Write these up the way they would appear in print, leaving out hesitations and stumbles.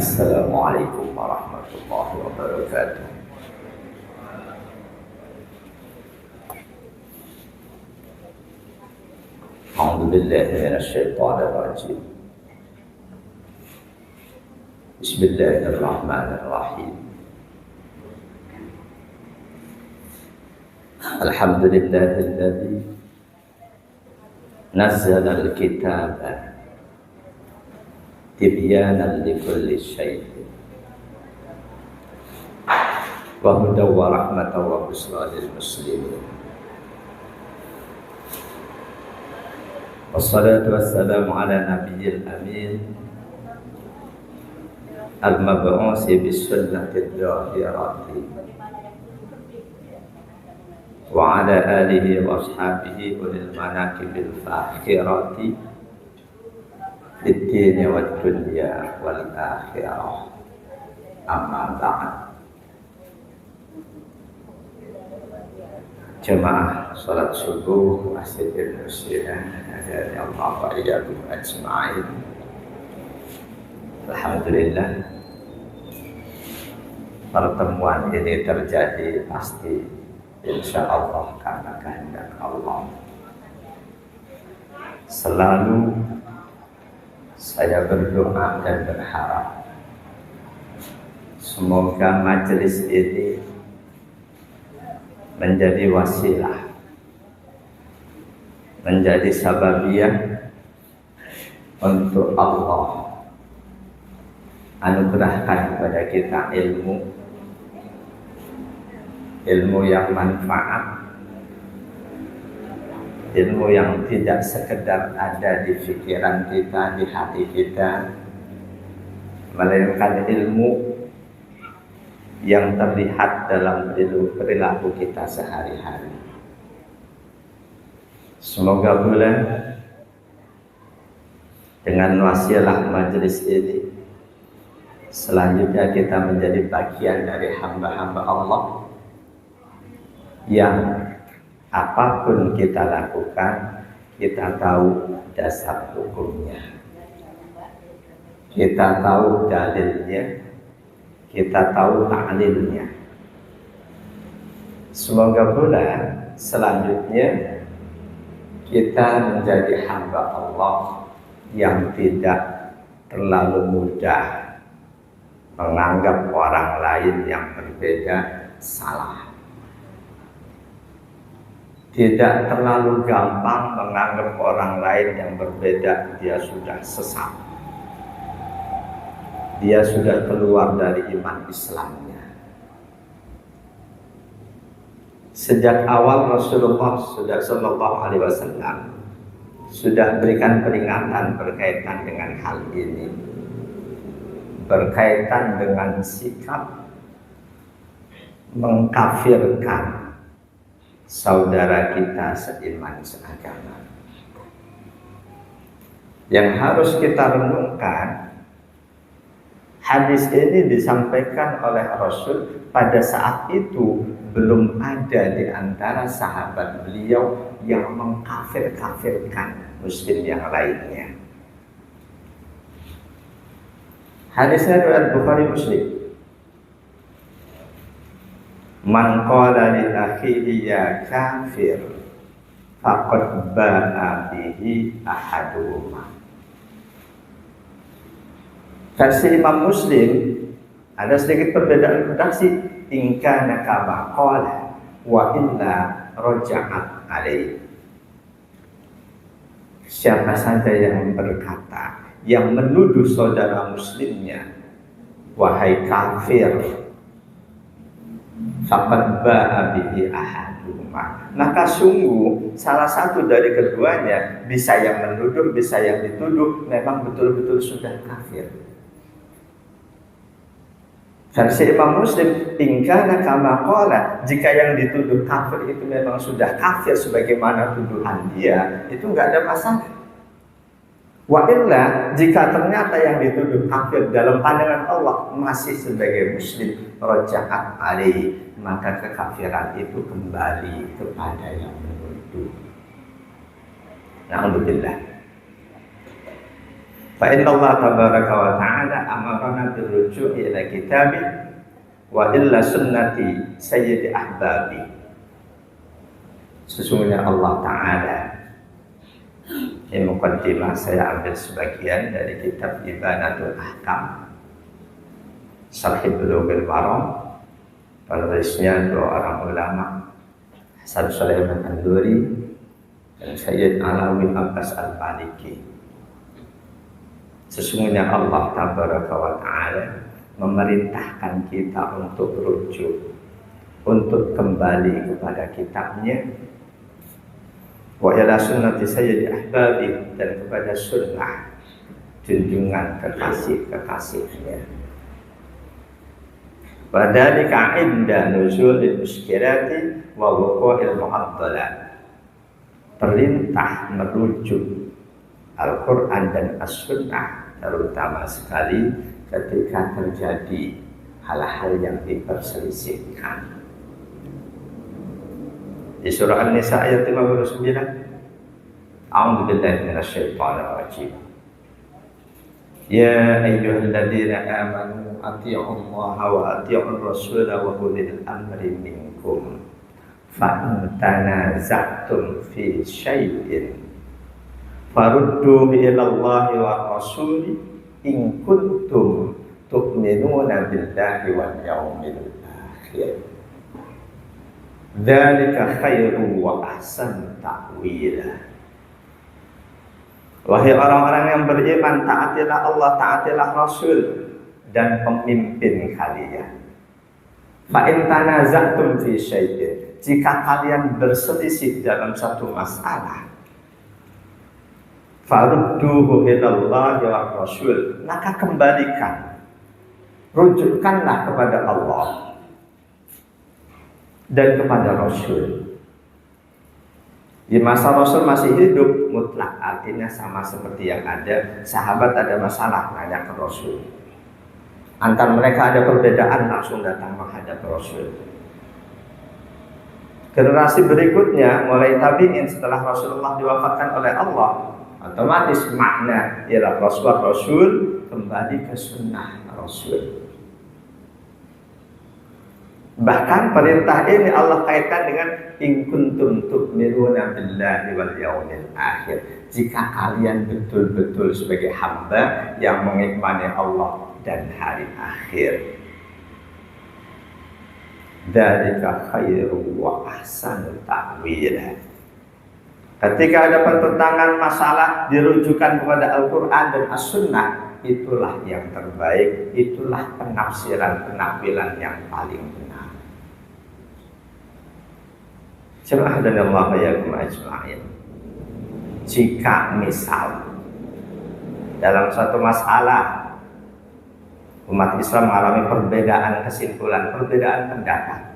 Assalamualaikum warahmatullahi wabarakatuh. A'udzu billahi minasyaitonir rajim. Bismillahirrahmanirrahim. Alhamdulillahilladzi nazzala al-kitaba tibyanan likulli syai'in wa hudan wa rahmatan wa bushra lil muslimin. Wassalatu wassalamu ala nabiyyil amin al-mab'usi bis sunnati dhahirati wa ala alihi wa ashabihi ulil manaqibil fakhirati Bid-dini wad dunya wal akhirah. Amma ba'd. Jemaah salat subuh masjidil muslimin dari Allah wa iyyakum ajma'in. Alhamdulillah, pertemuan ini terjadi pasti insya Allah karena kehendak Allah. Selalu saya berdoa dan berharap semoga majelis ini menjadi wasilah, menjadi sababiyah untuk Allah anugerahkan kepada kita ilmu yang manfaat, ilmu yang tidak sekedar ada di pikiran kita, di hati kita, melainkan ilmu yang terlihat dalam perilaku kita sehari-hari. Semoga pula dengan wasilah majelis ini selanjutnya kita menjadi bagian dari hamba-hamba Allah yang apapun kita lakukan, kita tahu dasar hukumnya, kita tahu dalilnya, kita tahu ta'lilnya. Semoga pula selanjutnya kita menjadi hamba Allah yang tidak terlalu mudah menganggap orang lain yang berbeda salah, tidak terlalu gampang menganggap orang lain yang berbeda dia sudah sesat, dia sudah keluar dari iman Islamnya. Sejak awal Rasulullah sallallahu alaihi wasallam sudah berikan peringatan berkaitan dengan hal ini, berkaitan dengan sikap mengkafirkan saudara kita seiman seagama. Yang harus kita renungkan, hadis ini disampaikan oleh Rasul pada saat itu belum ada di antara sahabat beliau yang mengkafir-kafirkan muslim yang lainnya. Hadisnya riwayat Bukhari Muslim. Man qala li akhihi ya kafir faqad ba'a bihi ahaduhuma. Versi Imam Muslim ada sedikit perbedaan redaksi, in kana kama qala wa illa raja'at alaihi. Siapa saja yang berkata, yang menuduh saudara muslimnya wahai kafir, faqad ba'a bihi ahaduhuma, maka sungguh salah satu dari keduanya, bisa yang menuduh, bisa yang dituduh, memang betul-betul sudah kafir. Versi Imam Muslim, in kana kama qala, jika yang dituduh kafir itu memang sudah kafir sebagaimana tuduhan dia, itu enggak ada masalah. Wa illa, jika ternyata yang dituduh kafir dalam pandangan Allah masih sebagai muslim, raja'at alaihi, maka kekafiran itu kembali kepada yang menuduh. Na'udzubillah. Fa inna Allah tabaraka wa ta'ala amarana birruju'i ila kitabih wa illa sunnati sayyidi ahbabi. Sesungguhnya Allah Ta'ala, ini mukaddimah saya ambil sebagian dari kitab Ibanatul Ahkam Syarh Bulughul Maram, penulisnya dua orang ulama, Hasan Sulaiman An-Nuri dan Sayyid Alauddin Abbas Al-Maliki. Sesungguhnya Allah Tabaraka wa Ta'ala memerintahkan kita untuk rujuk, untuk kembali kepada kitabnya, wa ila sunnati sayyidi ahbabi, dan kepada sunnah junjungan kekasih-kekasihnya. Wa dzalika 'inda nuzulil muskilati wa wuqu'il mu'addalat. Perintah merujuk Al-Quran dan As-Sunnah terutama sekali ketika terjadi hal-hal yang diperselisihkan. Di surah An-Nisa ayat 59, A'udzu billahi minasyaitonir rajim. Ya ayyuhalladzina amanu athi'ullaha wa athi'ur rasula wa ulil amri minkum. Fa in tanaza'tum fi syai'in farudduhu ilallahi wa rasuli in kuntum tu'minuna billahi wal yawmil akhir. Dzalika khairu wa ahsan ta'wila. Wahai orang-orang yang beriman, taatilah Allah, taatilah Rasul dan pemimpin kalian. Fa in tanaza'tum fi syai'in, jika kalian berselisih dalam satu masalah, farudduhu ilallahi wa rasul, maka kembalikan, rujukkanlah kepada Allah dan kepada Rasul. Di masa Rasul masih hidup, mutlak artinya sama seperti yang ada sahabat ada masalah nanya ke Rasul, antar mereka ada perbedaan, langsung datang menghadap Rasul. Generasi berikutnya mulai tabi'in setelah Rasulullah diwafatkan oleh Allah, otomatis makna ialah Rasul kembali ke sunnah Rasul. Bahkan perintah ini Allah kaitkan dengan in kuntum tu'minuna billahi wal yawmil akhir, jika kalian betul-betul sebagai hamba yang mengimani Allah dan hari akhir. Dzalika khairu wa ahsanu ta'wila. Ketika ada pertentangan masalah dirujukan kepada Al-Quran dan As-Sunnah, itulah yang terbaik, itulah penafsiran-penakwilan yang paling benar. Jemaah dan Allah yakum ajma'in. Jika misal dalam suatu masalah umat Islam mengalami perbedaan kesimpulan, perbedaan pendapat,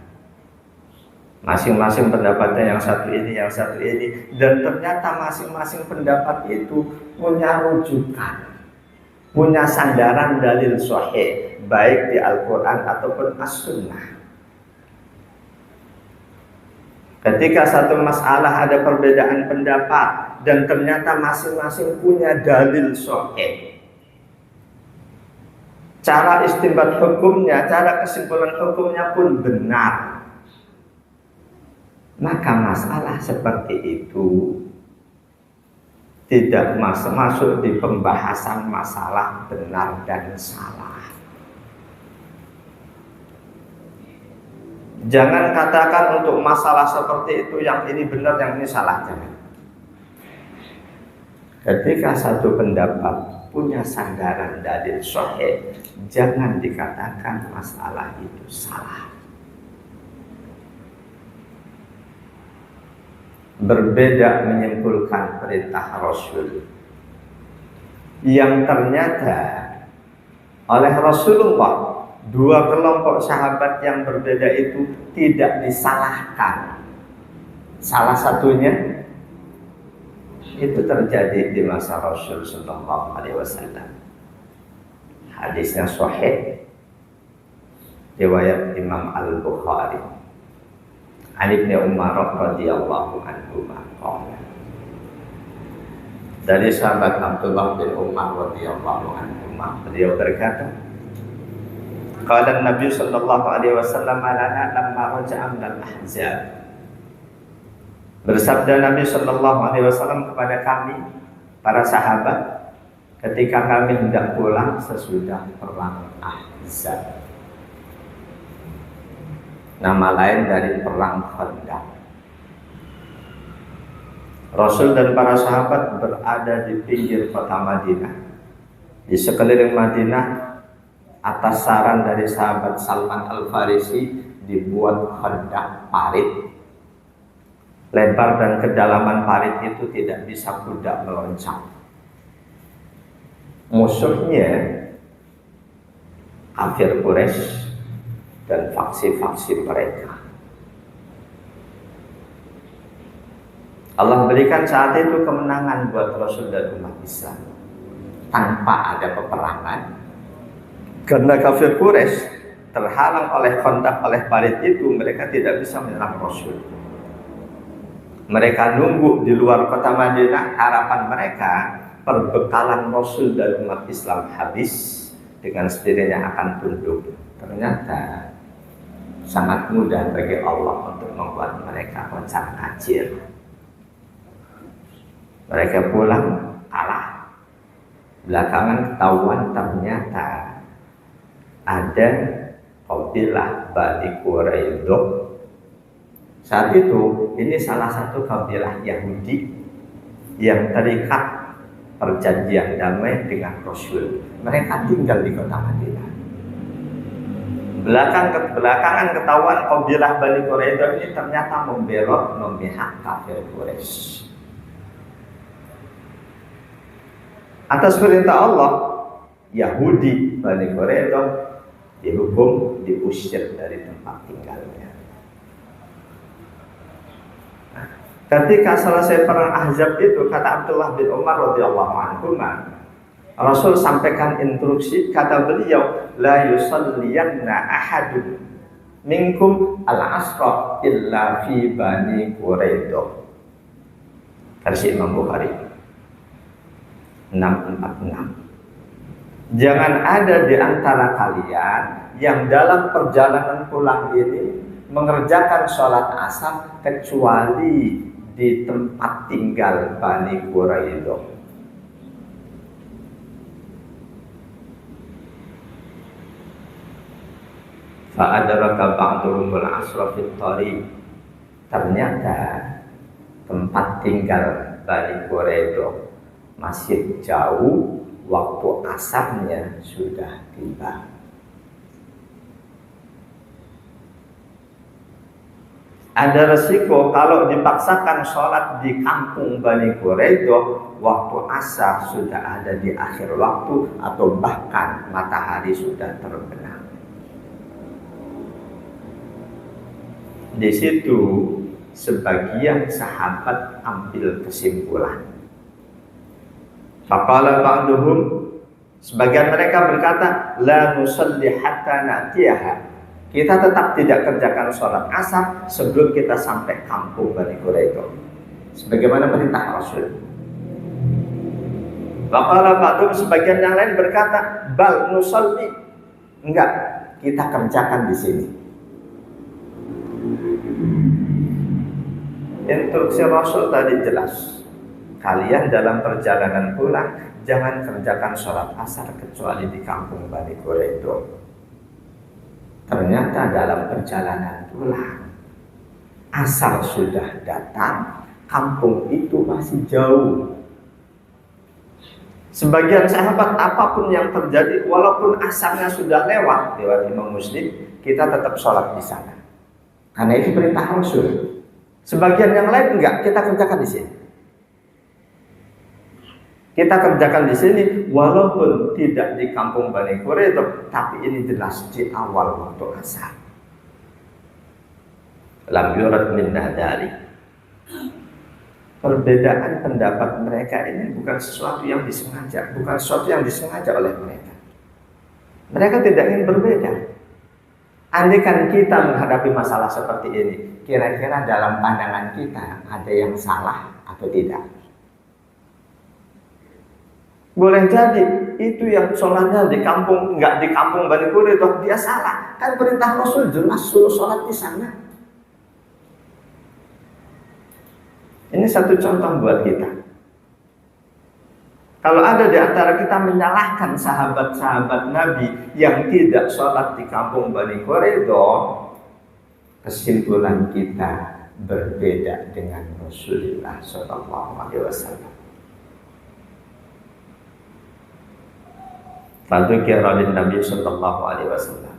masing-masing pendapatnya yang satu ini, dan ternyata masing-masing pendapat itu punya rujukan, punya sandaran dalil sahih, baik di Al-Quran ataupun As-Sunnah. Ketika satu masalah ada perbedaan pendapat dan ternyata masing-masing punya dalil sahih, cara istinbat hukumnya, cara kesimpulan hukumnya pun benar, maka masalah seperti itu tidak masuk di pembahasan masalah benar dan salah. Jangan katakan untuk masalah seperti itu yang ini benar, yang ini salah. Jangan. Ketika satu pendapat punya sandaran dalil sahih, jangan dikatakan masalah itu salah. Berbeda menyimpulkan perintah Rasul yang ternyata oleh Rasulullah, dua kelompok sahabat yang berbeda itu tidak disalahkan. Salah satunya itu terjadi di masa Rasul Sallallahu Alaihi Wasallam. Hadisnya sahih, riwayat Imam Al-Bukhari. An Ibnu Umar radhiyallahu anhu qala Dari sahabat Abdullah bin Umar radhiyallahu anhu, beliau berkata, qala Nabi sallallahu alaihi wasallam lana lamma raja'a minal ahzab. Bersabda Nabi sallallahu alaihi wasallam kepada kami para sahabat ketika kami hendak pulang sesudah perang Ahzab. Nama lain dari perang Khandaq. Rasul dan para sahabat berada di pinggir kota Madinah. Di sekeliling Madinah, atas saran dari sahabat Salman Al-Farisi, dibuat khandaq parit. Lebar dan kedalaman parit itu tidak bisa kuda meloncat. Musuhnya kafir Quraisy dan faksi-faksi mereka. Allah berikan saat itu kemenangan buat Rasul dan umat Islam tanpa ada peperangan, karena kafir Quraisy terhalang oleh khandaq, oleh parit itu. Mereka tidak bisa menyerang Rasul. Mereka nunggu di luar kota Madinah. Harapan mereka perbekalan Rasul dan umat Islam habis, dengan sendirinya akan tunduk. Ternyata sangat mudah bagi Allah untuk membuat mereka kocar-kacir. Mereka pulang kalah. Belakangan ketahuan ternyata ada kabilah Bani Quraidah. Saat itu ini salah satu kabilah Yahudi yang terikat perjanjian damai dengan Rasul. Mereka tinggal di kota Madinah. Belakangan ketahuan kabilah Bani Quraidah ini ternyata membelot memihak kafir Quraisy. Atas perintah Allah, Yahudi Bani Quraidah dihukum, diusir dari tempat tinggalnya. Nah, ketika selesai perang Ahzab itu, kata Abdullah bin Umar radhiyallahu anhu, Rasul sampaikan instruksi, kata beliau, la yusalliyanna ahadun minkum al-asra illa fi Bani Quraidah. Versi Imam Bukhari 646. Jangan ada di antara kalian yang dalam perjalanan pulang ini mengerjakan sholat asar kecuali di tempat tinggal Bani Quraidah. Fa'adraka ba'duhumul asra fit thariq. Ternyata tempat tinggal Bani Quraidah masih jauh, waktu asarnya sudah tiba. Ada resiko kalau dipaksakan sholat di kampung Bani Quraidah, waktu asar sudah ada di akhir waktu atau bahkan matahari sudah terbenam. Di situ sebagian sahabat ambil kesimpulan. Faqala ba'duhum, sebagian mereka berkata, la nusalli hatta na'tiyaha. Kita tetap tidak kerjakan sholat asar sebelum kita sampai kampung Bani Quraidah, sebagaimana perintah Rasul. Faqala ba'duhum, sebagian yang lain berkata, bal nusalli, enggak, kita kerjakan di sini. Instruksi Rasul tadi jelas. Kalian dalam perjalanan pulang jangan kerjakan sholat asar kecuali di kampung Bani Quraidah. Ternyata dalam perjalanan pulang asar sudah datang, kampung itu masih jauh. Sebagian sahabat, apapun yang terjadi, walaupun asarnya sudah lewat Imam Muslim, kita tetap sholat di sana. Karena itu perintah Rasul. Sebagian yang lain enggak, kita kerjakan di sini. Kita kerjakan di sini walaupun tidak di kampung Bani Quraidah, tapi ini jelas di awal waktu asar. Lam yurad min nadari. Perbedaan pendapat mereka ini bukan sesuatu yang disengaja, bukan sesuatu yang disengaja oleh mereka. Mereka tidak ingin berbeda. Andaikan kita menghadapi masalah seperti ini, kira-kira dalam pandangan kita ada yang salah atau tidak? Boleh jadi itu yang sholatnya di kampung, nggak di kampung Bani Quraidah, dia salah. Kan perintah Rasul jelas suruh sholat di sana. Ini satu contoh buat kita. Kalau ada di antara kita menyalahkan sahabat-sahabat Nabi yang tidak sholat di kampung Bani Quraidah, kesimpulan kita berbeda dengan Rasulullah SAW. Fadzukira lin Nabi sallallahu alaihi wasallam.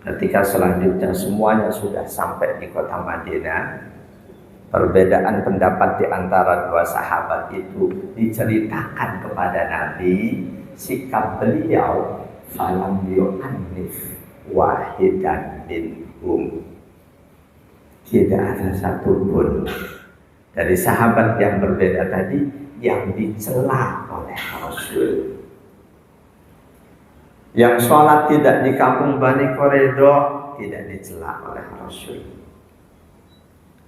Ketika selanjutnya semuanya sudah sampai di kota Madinah, perbedaan pendapat di antara dua sahabat itu diceritakan kepada Nabi. Sikap beliau falam yu'annif wahidan minhum. Tidak ada satupun dari sahabat yang berbeda tadi yang dicela oleh Rasul. Yang sholat tidak di kampung Bani Quraidah tidak dicela oleh Rasul.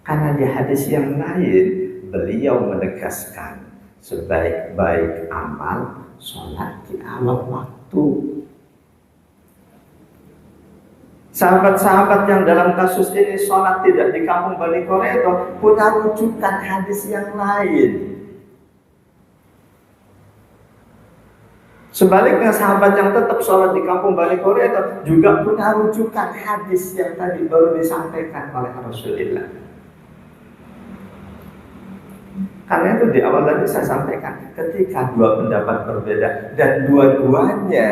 Karena di hadis yang lain beliau menegaskan sebaik-baik amal sholat di awal waktu. Sahabat-sahabat yang dalam kasus ini sholat tidak di kampung Bani Quraidah punya rujukan hadis yang lain. Sebaliknya sahabat yang tetap sholat di kampung Bani Quraidah juga punya rujukan hadis yang tadi baru disampaikan oleh Rasulullah. Karena itu di awal tadi saya sampaikan, ketika dua pendapat berbeda dan dua-duanya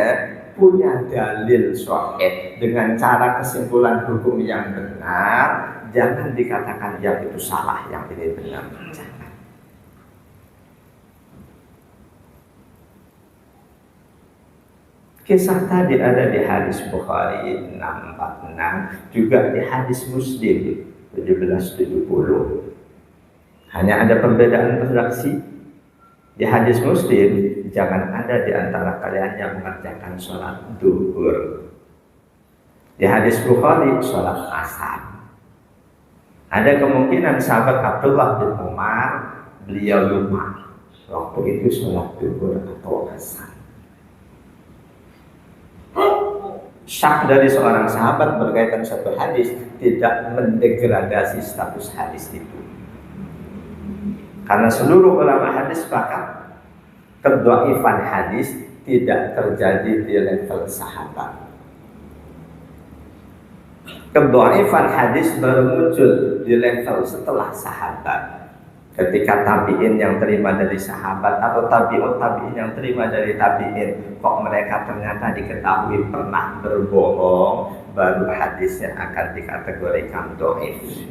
punya dalil sahih dengan cara kesimpulan hukum yang benar, jangan dikatakan yang itu salah, yang ini benar. Kisah tadi ada di hadis Bukhari 646, juga di hadis Muslim 1770. Hanya ada perbedaan redaksi. Di hadis Muslim, jangan ada di antara kalian yang mengerjakan sholat duhur. Di hadis Bukhari, sholat asar. Ada kemungkinan sahabat Abdullah bin Umar, beliau lupa waktu itu sholat duhur atau asar. Syak dari seorang sahabat berkaitan satu hadis tidak mendegradasi status hadis itu. Karena seluruh ulama hadis sepakat kedhaifan hadis tidak terjadi di level sahabat. Kedhaifan hadis baru muncul di level setelah sahabat. Ketika tabi'in yang terima dari sahabat atau tabi'ut tabi'in yang terima dari tabi'in, kok mereka ternyata diketahui pernah berbohong, baru hadisnya akan dikategorikan dhaif.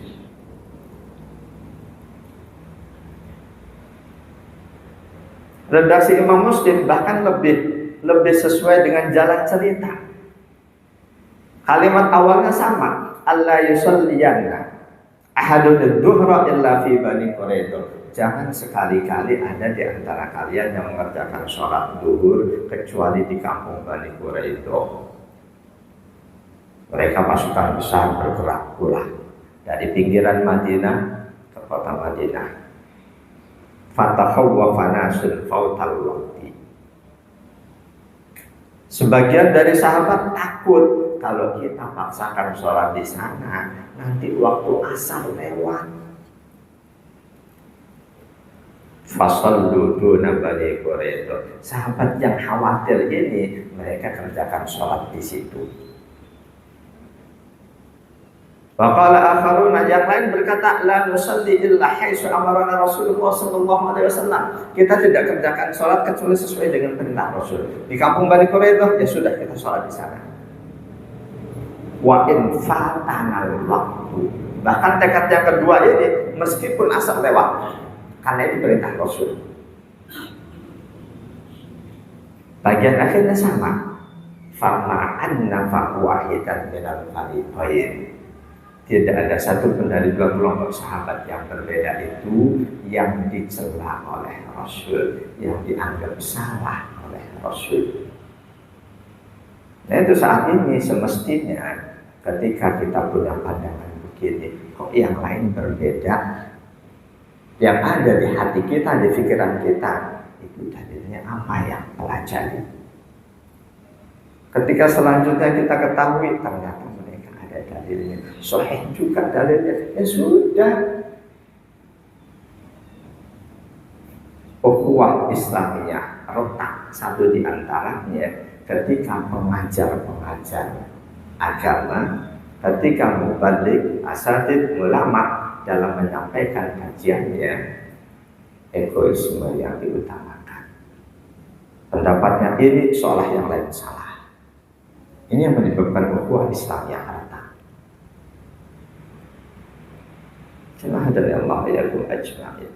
Redaksi Imam Muslim bahkan lebih sesuai dengan jalan cerita. Kalimat awalnya sama, alla yusalliyanna ahadun ad-duhra illa fi Bani Quraidah. Jangan sekali-kali ada di antara kalian yang mengerjakan sholat duhur kecuali di kampung Bani Quraidah. Mereka pasukan besar bergerak pulang dari pinggiran Madinah ke kota Madinah. Fatahawwafa nasun fautal waqti. Sebagian dari sahabat takut kalau kita paksakan sholat di sana, nanti waktu asar lewat. Fasallu duna Bani Quraidah. Sahabat yang khawatir ini, mereka kerjakan sholat di situ. Waqala akharuna, yang lain berkata, la nusalli illa haitsu amarana Rasulullah sallallahu alaihi wasallam. Kita tidak kerjakan sholat kecuali sesuai dengan perintah Rasul. Di kampung Bani Quraidah, ya sudah kita sholat di sana. Wa in fatana waktu. Bahkan tekad yang kedua ini meskipun asar lewat, karena itu perintah Rasul. Bagian akhirnya sama. Fama anna fa wahidan minal fariqain. Tidak ada satu pun dari dua kelompok sahabat yang berbeda itu yang dicela oleh Rasul, yang dianggap salah oleh Rasul. Nah itu saat ini semestinya ketika kita punya pandangan begini, kok yang lain berbeda, yang ada di hati kita, di pikiran kita, itu Itu dalilnya apa yang pelajari. Ketika selanjutnya kita ketahui ternyata mereka ada dalilnya, sahih juga dalilnya, ya sudah. Ukhuwah Islamiyah retak satu di antaranya ketika pengajar-pengajar agama, ketika mubalik asatid ulama dalam menyampaikan kajiannya, egoisme yang diutamakan. Pendapatnya ini seolah yang lain salah. Ini yang menyebabkan ukhuwah Islamiyah retak. Jemaah dari Allah ya ajma'in.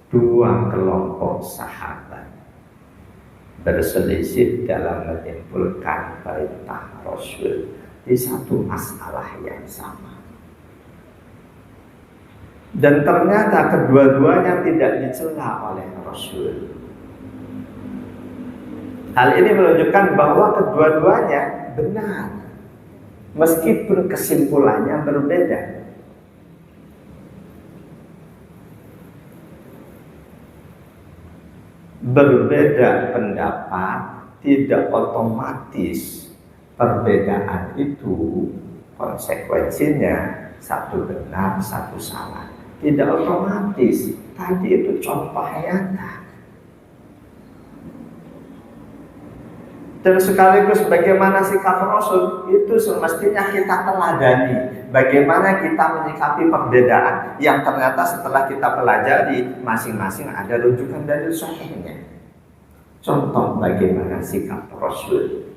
Dua kelompok sahabat berselisih dalam menyimpulkan perintah Rasul di satu masalah yang sama. Dan ternyata kedua-duanya tidak dicela oleh Rasul. Hal ini menunjukkan bahwa kedua-duanya benar, meskipun kesimpulannya berbeda. Berbeda pendapat tidak otomatis perbedaan itu konsekuensinya satu benar, satu salah. Tidak otomatis. Tadi itu contoh nyata. Dan sekaligus bagaimana sikap Rasul itu semestinya kita teladani. Bagaimana kita menyikapi perbedaan yang ternyata setelah kita pelajari masing-masing ada rujukan dari sahihnya. Contoh bagaimana sikap Rasul.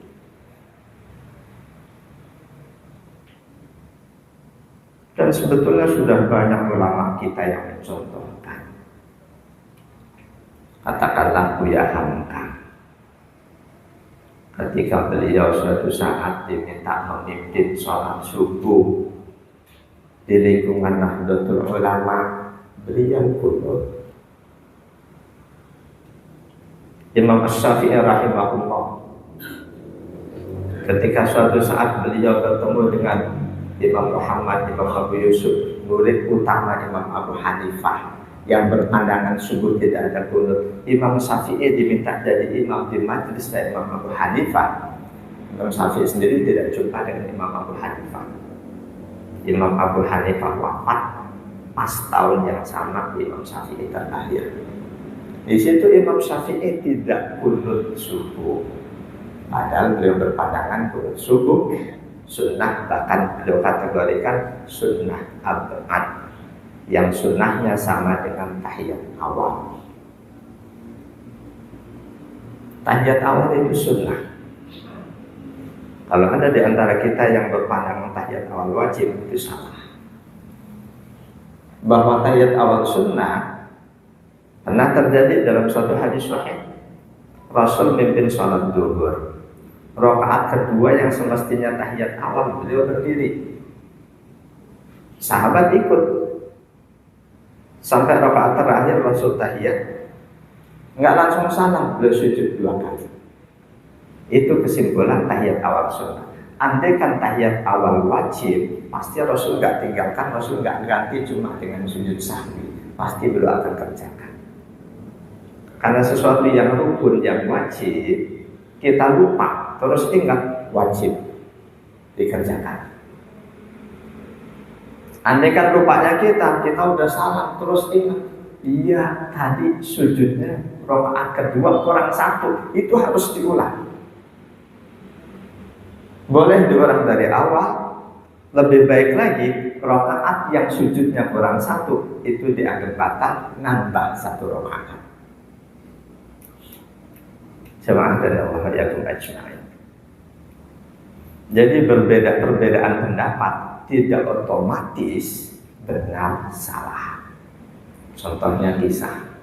Dan sebetulnya sudah banyak ulama kita yang mencontohkan. Katakanlah Buya Hamka. Ketika beliau suatu saat diminta memimpin sholat subuh di lingkungan Nahdlatul Ulama, beliau kunut. Imam Asy-Syafi'i rahimahullah, ketika suatu saat beliau bertemu dengan Imam Muhammad, Imam Abu Yusuf, murid utama Imam Abu Hanifah, yang berpandangan subuh tidak ada kunut. Imam Syafi'i diminta jadi imam di majelis dari Imam Abu Hanifah. Imam Syafi'i sendiri tidak jumpa dengan Imam Abu Hanifah. Imam Abu Hanifah wafat pas tahun yang sama Imam Syafi'i terlahir. Di situ Imam Syafi'i tidak kunut subuh, padahal beliau berpandangan kunut subuh sunnah, bahkan beliau kategorikan sunnah abad, yang sunnahnya sama dengan tahiyat awal. Tahiyat awal itu sunnah. Kalau ada di antara kita yang berpandangan tahiyat awal wajib, itu salah. Bahwa tahiyat awal sunnah pernah terjadi dalam suatu hadis sahih. Rasul memimpin sholat zuhur. Rakaat kedua yang semestinya tahiyat awal, beliau berdiri. Sahabat ikut. Sampai rakaat terakhir Rasul tahiyat, nggak langsung salam, beliau sujud 2 kali. Itu kesimpulan tahiyat awal sunnah. Andaikan tahiyat awal wajib, pasti Rasul nggak tinggalkan, Rasul nggak ganti cuma dengan sujud sahwi, pasti beliau akan kerjakan. Karena sesuatu yang rukun, yang wajib, kita lupa, terus ingat wajib dikerjakan. Andaikan lupanya kita udah salah terus ingat, iya tadi sujudnya rakaat kedua kurang 1, itu harus diulang. Boleh diulang dari awal, lebih baik lagi rakaat yang sujudnya kurang 1 itu dianggap batal, nambah 1 rakaat. Jemaah dari Allah ya ajma'in. Jadi perbedaan pendapat tidak otomatis benar salah. Contohnya kisah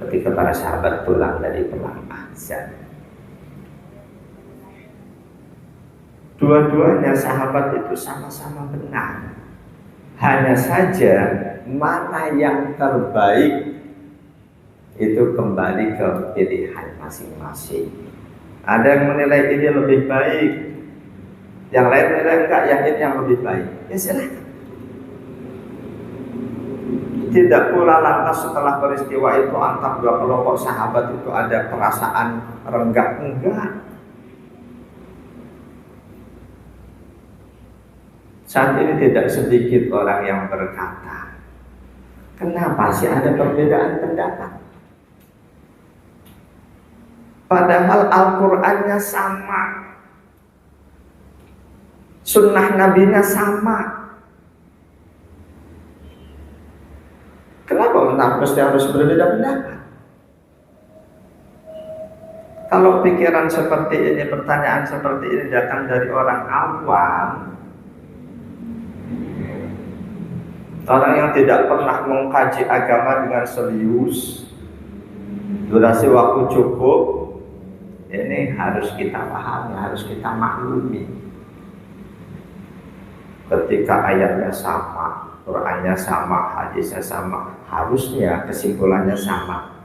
ketika para sahabat pulang dari perang Ahzab. Dua-duanya sahabat itu sama-sama benar. Hanya saja mana yang terbaik itu kembali ke pilihan masing-masing. Ada yang menilai ini lebih baik, yang lain menilai enggak, yang ini yang lebih baik. Ya silahkan. Tidak pula lantas setelah peristiwa itu antar dua kelompok sahabat itu ada perasaan renggang, enggak. Saat ini tidak sedikit orang yang berkata, kenapa sih ada perbedaan pendapat? Padahal Al-Qur'annya sama, sunnah Nabi-nya sama. Kenapa mesti harus berbeda pendapat? Kalau pikiran seperti ini, pertanyaan seperti ini datang dari orang awam, orang yang tidak pernah mengkaji agama dengan serius, durasi waktu cukup, ini harus kita pahami, harus kita maklumi. Ketika ayatnya sama, Qur'annya sama, hadisnya sama, harusnya kesimpulannya sama.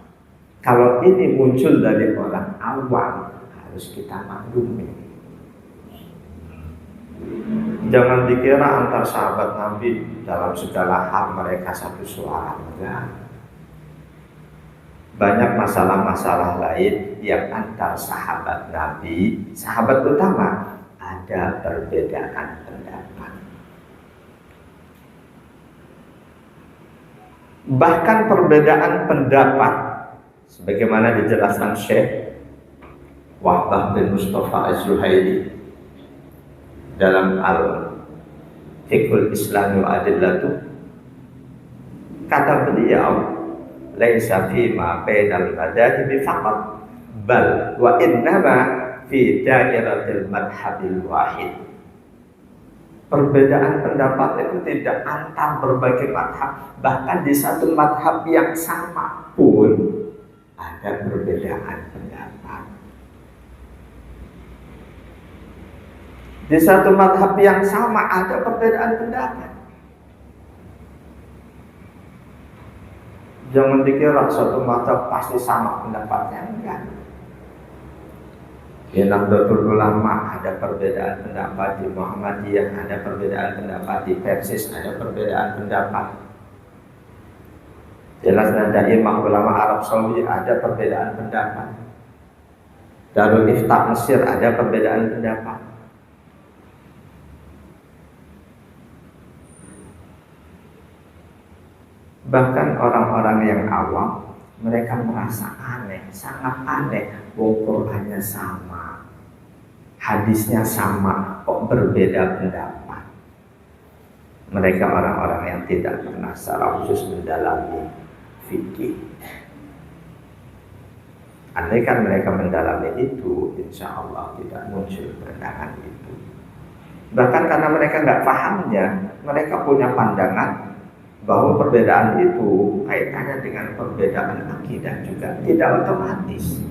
Kalau ini muncul dari orang awam, harus kita maklumi. Jangan dikira antar sahabat Nabi dalam segala hal mereka satu suara. Enggak. Banyak masalah-masalah lain yang antar sahabat Nabi, sahabat utama, ada perbedaan pendapat. Bahkan perbedaan pendapat sebagaimana dijelaskan Syekh Wahbah bin Mustafa Az-Zuhaili dalam Al-Fiqhul Islami wa Adillatuh, kata beliau, laisa fima bainal madhahibi faqat bal wa innama fi dairatil madhabil wahid. Perbedaan pendapat itu tidak antar berbagai madhab, bahkan di satu madhab yang sama pun ada perbedaan pendapat. Di satu madhab yang sama ada perbedaan pendapat. Jangan dikira satu madhab pasti sama pendapatnya, enggak. Di Nahdlatul Ulama ada perbedaan pendapat, di Muhammadiyah ada perbedaan pendapat, di Persis ada perbedaan pendapat. Jelas ada Imam Ulama Arab Saudi ada perbedaan pendapat. Darul Iftah Mesir ada perbedaan pendapat. Bahkan orang-orang yang awam, mereka merasa aneh, sangat aneh. Qurannya sama, hadisnya sama, kok berbeda pendapat. Mereka orang-orang yang tidak pernah secara khusus mendalami fikih. Andai kan mereka mendalami itu, insya Allah tidak muncul pandangan itu. Bahkan karena mereka nggak pahamnya, mereka punya pandangan bahwa perbedaan itu kaitannya dengan perbedaan akidah juga, tidak otomatis.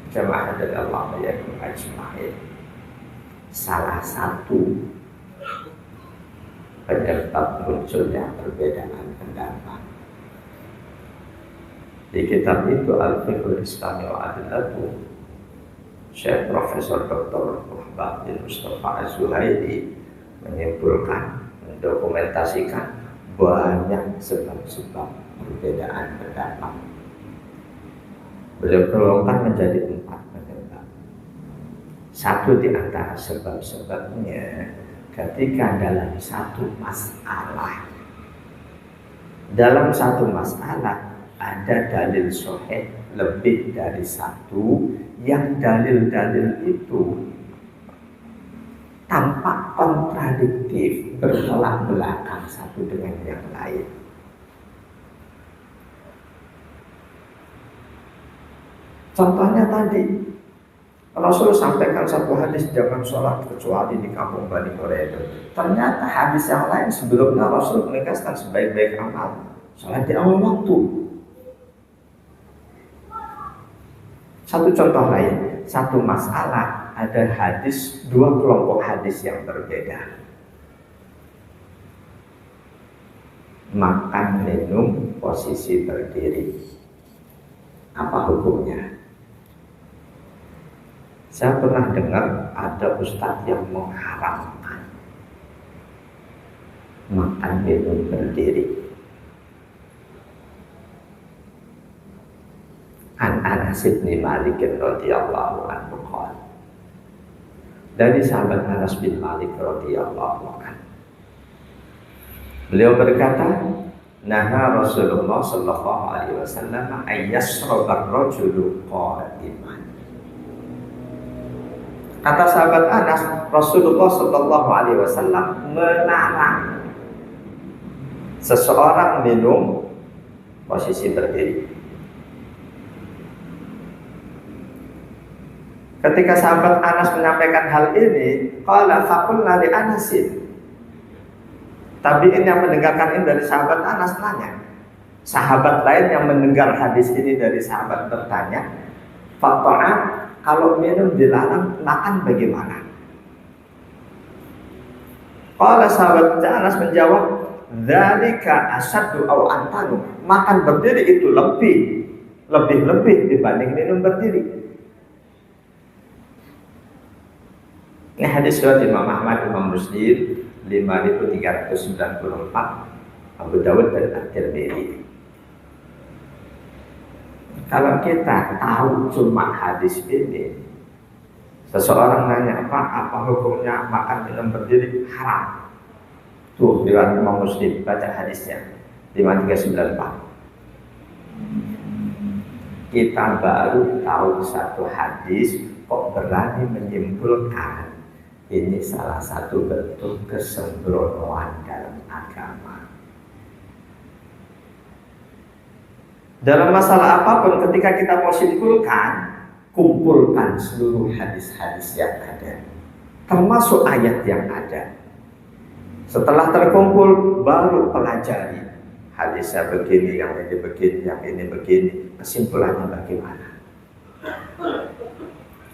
Jemaah dari Allah ya ajma'in. Salah satu penyebab munculnya perbedaan pendapat di kitab itu Al-Fiqhul Islami wa Adillatuh, Syekh Profesor Dr. Wahbah bin Mustafa Az-Zuhaili menyimpulkan, mendokumentasikan banyak sebab-sebab perbedaan pendapat. Beliau kelompokkan menjadi 4 penyebab. Satu di antara sebab-sebabnya ketika dalam satu masalah ada dalil sahih lebih dari satu, yang dalil-dalil itu tampak kontradiktif, bertolak belakang satu dengan yang lain. Contohnya tadi, Rasul sampaikan satu hadis jangan sholat kecuali di kampung Bani Quraidah. Ternyata hadis yang lain sebelumnya Rasul menegaskan sebaik-baik amal sholat di awal waktu. Satu contoh lain, satu masalah ada hadis, 2 kelompok hadis yang berbeda. Makan minum posisi berdiri, apa hukumnya? Saya pernah dengar ada ustadz yang mengharamkan makan minum berdiri. An Anas bin Malik radhiyallahu anhu qala, dari sahabat Anas bin Malik radhiyallahu anhu, beliau berkata, naha Rasulullah sallallahu alaihi wasallam ayyashraba ar-rajulu qa'iman. Kata sahabat Anas, Rasulullah sallallahu alaihi wasallam melarang seseorang minum posisi berdiri. Ketika sahabat Anas menyampaikan hal ini, qala faqulna li Anasin. Tabi'in yang mendengarkan ini dari sahabat Anas nanya. Sahabat lain yang mendengar hadis ini dari sahabat bertanya, "Fata'am, kalau minum dilarang, makan bagaimana?" Qala sahabat Anas menjawab, "Dzalika asyaddu aw antanu." Makan berdiri itu lebih dibanding minum berdiri. Ini hadis riwayat Imam Ahmad, Imam Muslim 5394, Abu Dawud dan At-Tirmidzi. Kalau kita tahu cuma hadis ini, seseorang nanya, "Pak, apa hukumnya makan minum berdiri?" Haram. Tuh, riwayat Imam Muslim, baca hadisnya 5394. Kita baru tahu satu hadis kok berani menyimpulkan ini salah satu bentuk kesembronoan dalam agama. Dalam masalah apapun, ketika kita mau simpulkan, kumpulkan seluruh hadis-hadis yang ada, termasuk ayat yang ada. Setelah terkumpul, baru pelajari. Hadisnya begini, yang ini begini, yang ini begini. Kesimpulannya bagaimana?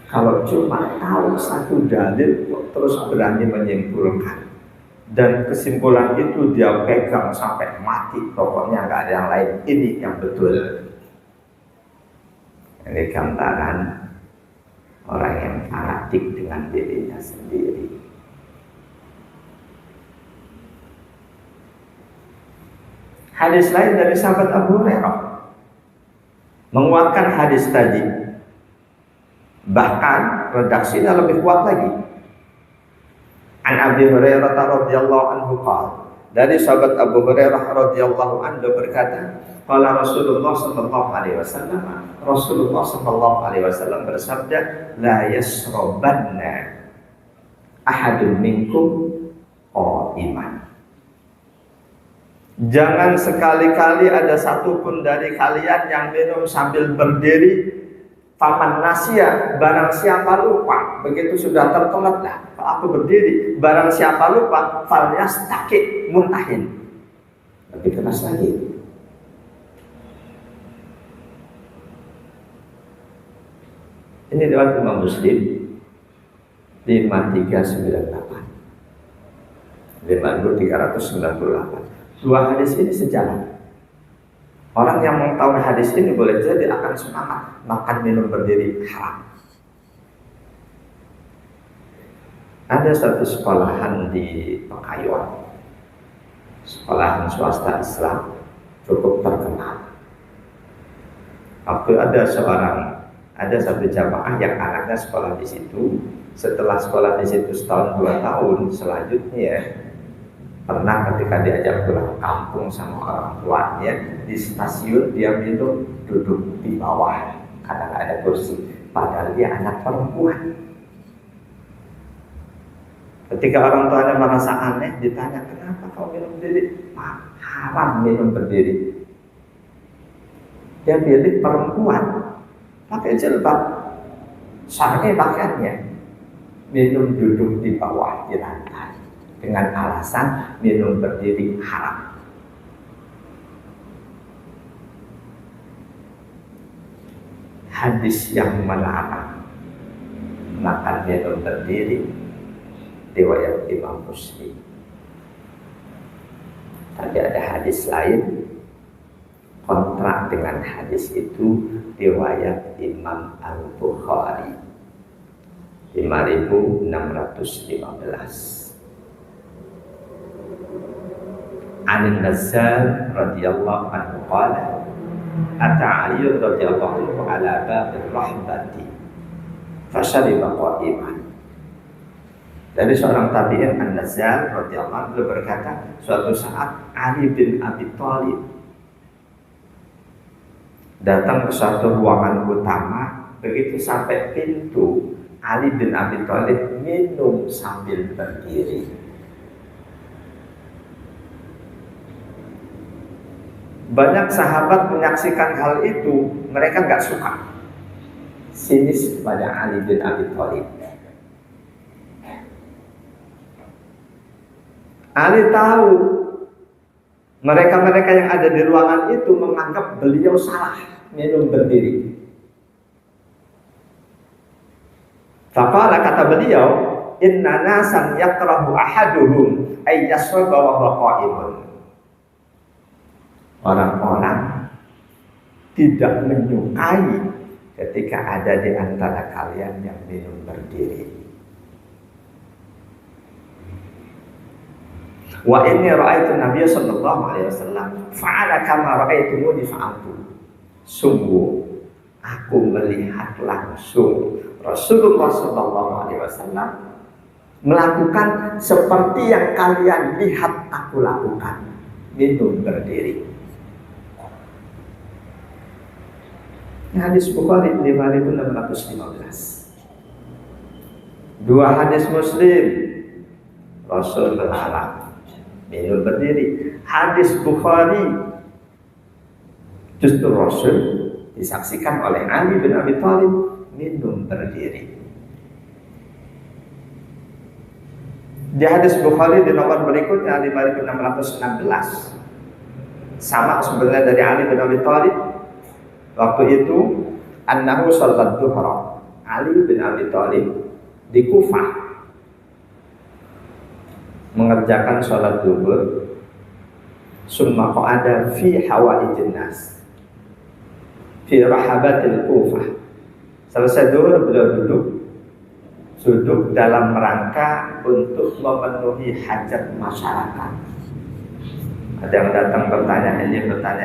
Kalau cuma tahu satu dalil terus berani menyimpulkan, dan kesimpulan itu dia pegang sampai mati, pokoknya nggak ada yang lain, ini yang betul. Ini gambaran orang yang fanatik dengan dirinya sendiri. Hadis lain dari sahabat Abu Hurairah menguatkan hadis tadi. Bahkan redaksinya lebih kuat lagi. An Abi Hurairah radhiyallahu anhu qala, dari sahabat Abu Hurairah radhiyallahu anhu berkata, qala Rasulullah sallallahu alaihi wasallam, Rasulullah sallallahu alaihi wasallam bersabda, la yasrabanna ahadun minkum qa'iman. Jangan sekali-kali ada satupun dari kalian yang minum sambil berdiri. Faman nasya, barang siapa lupa, begitu sudah tertelat lah, aku berdiri, barang siapa lupa, falyastaqi, muntahin. Lebih keras lagi. Ini riwayat Imam Muslim 5398, 5398. Dua hadis ini sejalan. Orang yang mengetahui hadis ini boleh jadi akan semangat makan minum berdiri haram. Ada satu sekolahan di Pekayuan, sekolahan swasta Islam cukup terkenal. Waktu ada satu jamaah yang anaknya sekolah di situ. Setelah sekolah di situ setahun 2 tahun, selanjutnya pernah ketika diajak pulang kampung sama orang tuanya di stasiun, dia minum duduk di bawah karena nggak ada kursi, padahal dia anak perempuan. Ketika orang tuanya merasa aneh, ditanya, kenapa kau minum berdiri? Haram minum berdiri. Dia pilih perempuan pakai jilbab, sarungnya pakaiannya, minum duduk di bawah di lantai dengan alasan minum berdiri haram. Hadis yang melarang makan minum berdiri riwayat Imam Muslim. Tapi ada hadis lain kontrak dengan hadis itu riwayat Imam Al-Bukhari 5615. Anin Nazzal radhiyallahu anhu qala ata Ali radhiyallahu anhu ala babil rahbati fashariba qa'iman. Dari seorang tabi'in An-Nazzal radhiyallahu anhu berkata, suatu saat Ali bin Abi Thalib datang ke suatu ruangan utama. Begitu sampai pintu, Ali bin Abi Thalib minum sambil berdiri. Banyak sahabat menyaksikan hal itu, mereka nggak suka, sinis pada Ali bin Abi Thalib. Ali tahu mereka-mereka yang ada di ruangan itu menganggap beliau salah minum berdiri. Faqala, kata beliau, inna nasan yakrahu ahaduhum ay yashraba wa huwa qa'imun. Orang-orang tidak menyukai ketika ada di antara kalian yang minum berdiri. Wa inni ra'aitu Nabiy sallallahu alaihi wasallam fa'ala kama ra'aitumuni fa'altu. Sungguh aku melihat langsung Rasulullah sallallahu alaihi wasallam melakukan seperti yang kalian lihat aku lakukan, minum berdiri. Hadis Bukhari 5615. Dua hadis Muslim, Rasul melarang minum berdiri. Hadis Bukhari justru Rasul disaksikan oleh Ali bin Abi Thalib minum berdiri. Di hadis Bukhari di nomor berikutnya 5616, sama sebenarnya dari Ali bin Abi Thalib. Waktu itu annahu sholat duhra, Ali bin Abi Thalib di Kufah mengerjakan sholat duhur. Summa qa'ada fi hawaijin nas fi rahabatil Kufah. Selesai duhur beliau duduk dalam rangka untuk memenuhi hajat masyarakat. Ada yang datang bertanya ini, bertanya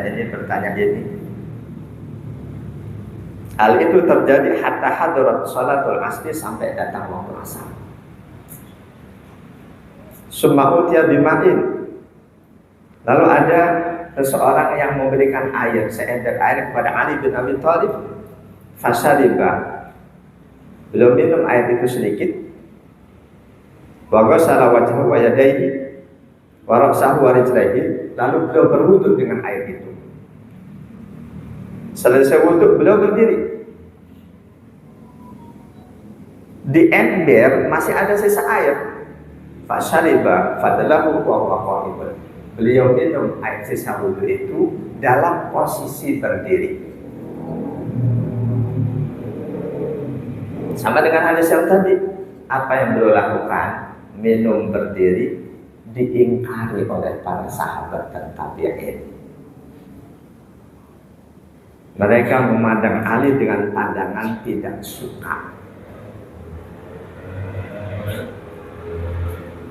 ini. Hal itu terjadi hatta hadarat sholatul asri, sampai datang waktu asar. Summa utiya bima'in. Lalu ada seseorang yang memberikan air, seember air kepada Ali bin Abi Thalib. Fasariba. Beliau minum air itu sedikit. Wa ghasala wajhahu wa yadayhi wa ra'sahu wa rijlaihi. Lalu beliau berwudu dengan air itu. Selesai wudu beliau berdiri. Di ember masih ada sisa air. Fasyariba fadlahu wa huwa qa'imun. Beliau minum air sisa wudu itu dalam posisi berdiri. Sama dengan hadis yang tadi, apa yang beliau lakukan, minum berdiri, diingkari oleh para sahabat dan tabi'in. Mereka memandang Ali dengan pandangan tidak suka.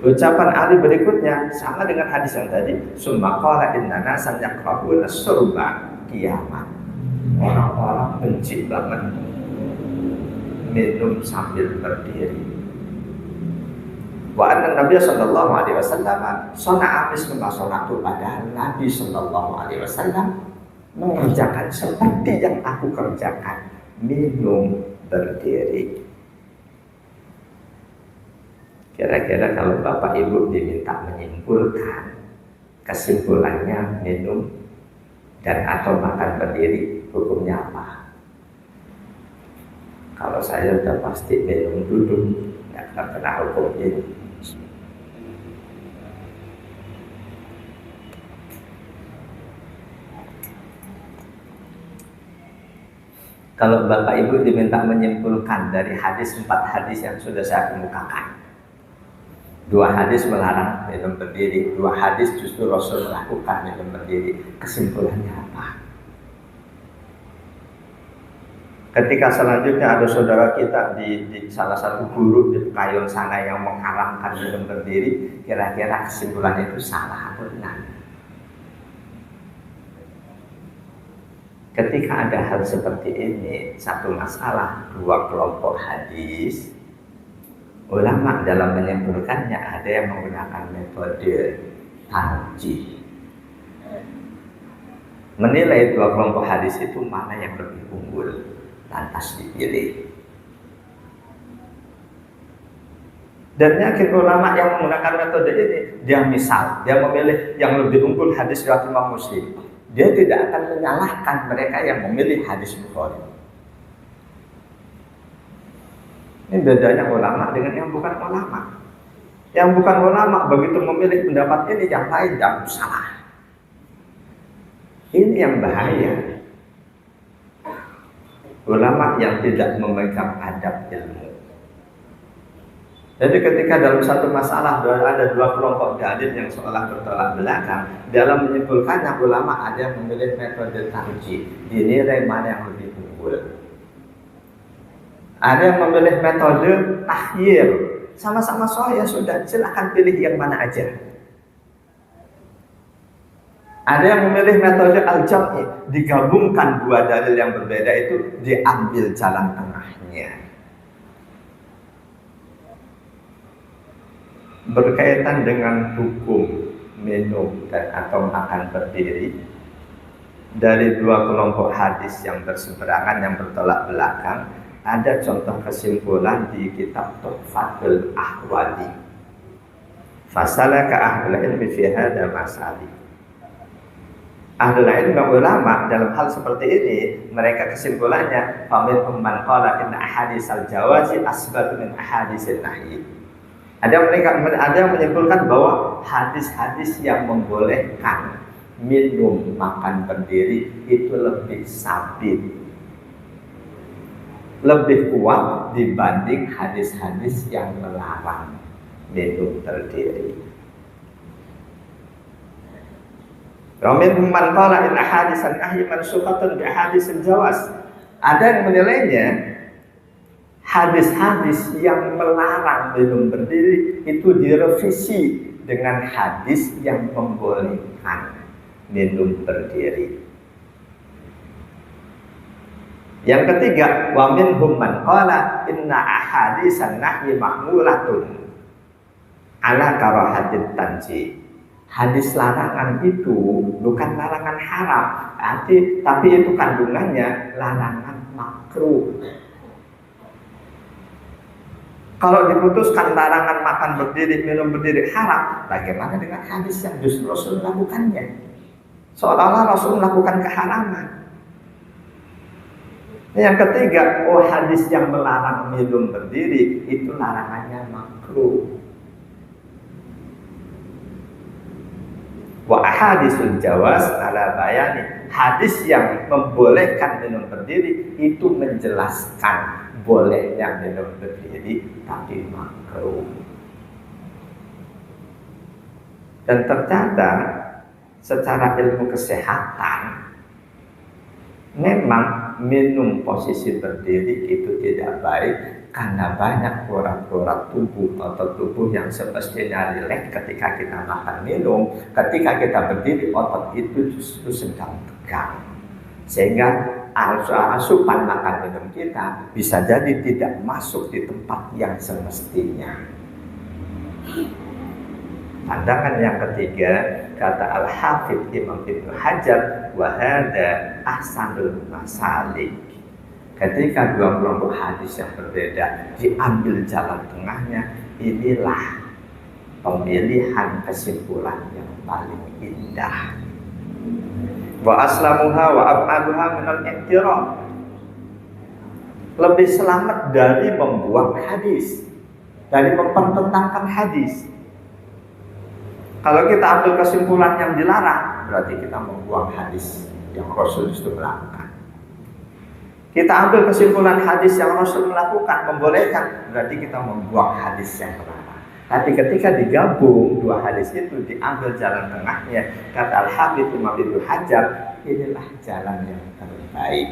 Ucapan Ali berikutnya sama dengan hadis yang tadi. Summa qala inna nasan yaqrabuna surba qiyaman. Orang-orang benci banget minum sambil berdiri. Wa anna Nabi sallallahu alaihi wasallam sana'a misla salatu, padahal Nabi sallallahu alaihi wasallam mengerjakan seperti yang aku kerjakan, minum berdiri. Kira-kira kalau Bapak Ibu diminta menyimpulkan, kesimpulannya minum dan atau makan berdiri hukumnya apa? Kalau saya sudah pasti minum duduk, tidak terkena hukum ini. Kalau Bapak Ibu diminta menyimpulkan dari hadis 4 hadis yang sudah saya kemukakan, 2 hadis melarang minum berdiri, 2 hadis justru Rasul melakukan minum berdiri, kesimpulannya apa? Ketika selanjutnya ada saudara kita di salah satu guru di Pekayun sana yang mengharamkan minum berdiri, kira-kira kesimpulannya itu salah atau benar? Ketika ada hal seperti ini, satu masalah, dua kelompok hadis, ulama dalam menyimpulkannya ada yang menggunakan metode tarjih, menilai dua kelompok hadis itu mana yang lebih unggul, lantas dipilih. Dan yakin ulama yang menggunakan metode ini, dia memilih yang lebih unggul hadis riwayat Imam Muslim, dia tidak akan menyalahkan mereka yang memilih hadis Bukhari. Ini bedanya ulama dengan yang bukan ulama. Yang bukan ulama begitu memilih pendapat ini, yang lain yang salah. Ini yang bahaya. Ulama yang tidak memegang adab ilmu. Jadi ketika dalam satu masalah ada dua kelompok dalil yang seolah bertolak belakang, dalam menyimpulkannya ulama ada yang memilih metode tarjih, dinilai mana yang lebih unggul. Ada yang memilih metode takhyir, sama-sama sahih, sudah silakan pilih yang mana aja. Ada yang memilih metode al-jam'i, digabungkan dua dalil yang berbeda itu, diambil jalan tengahnya. Berkaitan dengan hukum minum dan atau makan berdiri, dari dua kelompok hadis yang berseberangan, yang bertolak belakang, ada contoh kesimpulan di kitab Tuhfatul Ahwadi. Fasalaka ahlul ilmi fi hadha masali. Ahlul ilmi ulama dalam hal seperti ini, mereka kesimpulannya, faminhum man qala inna ahaditsal jawazi asbatu min ahaditsin nahyi. Ada yang menyimpulkan bahwa hadis-hadis yang membolehkan minum makan berdiri itu lebih sabit, lebih kuat dibanding hadis-hadis yang melarang minum berdiri. Ramin man qala in ahadisan nahyi mansukhatun bi ahadisil jawaz. Ada yang menilainya hadis-hadis yang melarang minum berdiri itu direvisi dengan hadis yang membolehkan minum berdiri. Yang ketiga, wa minhum man qala inna ahadisan nahyi mahmulatun ala karahatit tanji. Hadis larangan itu bukan larangan haram, tapi itu kandungannya larangan makruh. Kalau diputuskan larangan makan berdiri, minum berdiri haram, bagaimana dengan hadis yang justru Rasul melakukannya? Seolah-olah Rasul melakukan keharaman. Yang ketiga, hadis yang melarang minum berdiri itu larangannya makruh. Wa ahadisul jawaz ala bayani. Hadis yang membolehkan minum berdiri itu menjelaskan bolehnya minum berdiri tapi makruh. Dan ternyata secara ilmu kesehatan memang minum posisi berdiri itu tidak baik karena banyak urat-urat tubuh atau tubuh yang semestinya rileks ketika kita makan minum. Ketika kita berdiri, otot itu justru sedang tegang, sehingga asupan makan minum kita bisa jadi tidak masuk di tempat yang semestinya. Pandangan yang ketiga, kata Al-Hafidz Imam Ibnu Hajar, wa hadza ahsanul masalik. Ketika dua kelompok hadis yang berbeda diambil jalan tengahnya, inilah pemilihan kesimpulan yang paling indah. Wa aslamuha wa ab'aduha minal i'tiraf. Lebih selamat dari membuang hadis, dari mempertentangkan hadis. Kalau kita ambil kesimpulan yang dilarang, berarti kita membuang hadis yang Rasul itu melakukan. Kita ambil kesimpulan hadis yang Rasul melakukan, membolehkan, berarti kita membuang hadis yang melarang. Tapi ketika digabung dua hadis itu, diambil jalan tengahnya, kata Al-Hafidz Imam Ibnu Hajar, inilah jalan yang terbaik.